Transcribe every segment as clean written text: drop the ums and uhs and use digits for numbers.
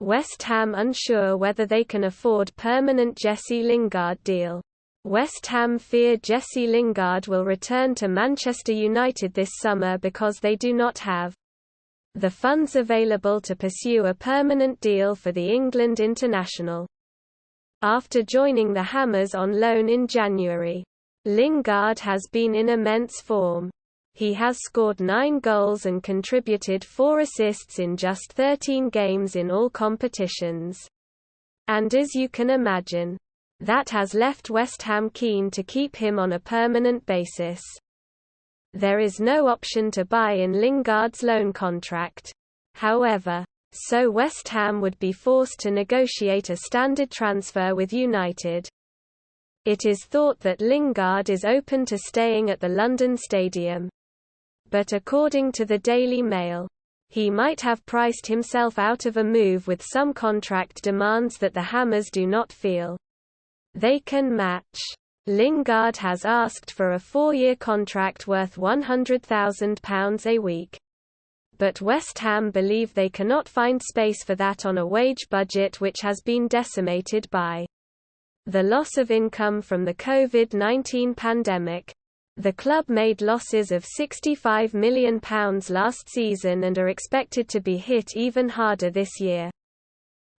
West Ham unsure whether they can afford permanent Jesse Lingard deal. West Ham fear Jesse Lingard will return to Manchester United this summer because they do not have the funds available to pursue a permanent deal for the England international. After joining the Hammers on loan in January, Lingard has been in immense form. He has scored 9 goals and contributed 4 assists in just 13 games in all competitions. And as you can imagine, that has left West Ham keen to keep him on a permanent basis. There is no option to buy in Lingard's loan contract, however, so West Ham would be forced to negotiate a standard transfer with United. It is thought that Lingard is open to staying at the London Stadium. But according to the Daily Mail, he might have priced himself out of a move with some contract demands that the Hammers do not feel they can match. Lingard has asked for a 4-year contract worth £100,000 a week. But West Ham believe they cannot find space for that on a wage budget which has been decimated by the loss of income from the COVID-19 pandemic. The club made losses of £65 million last season and are expected to be hit even harder this year.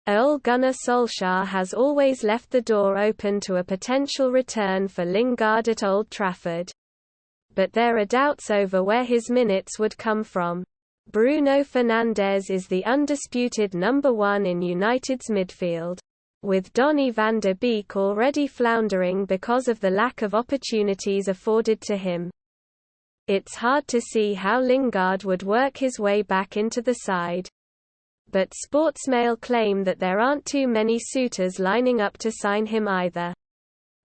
Ole Gunnar Solskjaer has always left the door open to a potential return for Lingard at Old Trafford. But there are doubts over where his minutes would come from. Bruno Fernandes is the undisputed number 1 in United's midfield, with Donny van de Beek already floundering because of the lack of opportunities afforded to him. It's hard to see how Lingard would work his way back into the side. But Sportsmail claim that there aren't too many suitors lining up to sign him either.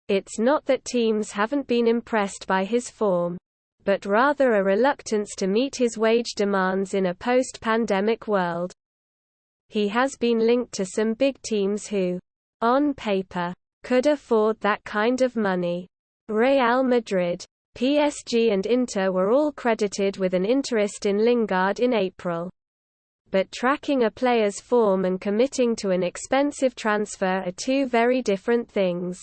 It's not that teams haven't been impressed by his form, but rather a reluctance to meet his wage demands in a post-pandemic world. He has been linked to some big teams who, on paper, could afford that kind of money. Real Madrid, PSG and Inter were all credited with an interest in Lingard in April. But tracking a player's form and committing to an expensive transfer are two very different things.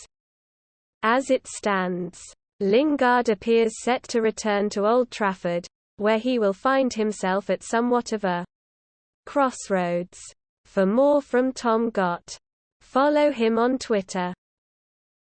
As it stands, Lingard appears set to return to Old Trafford, where he will find himself at somewhat of a crossroads. For more from Tom Gott, follow him on Twitter.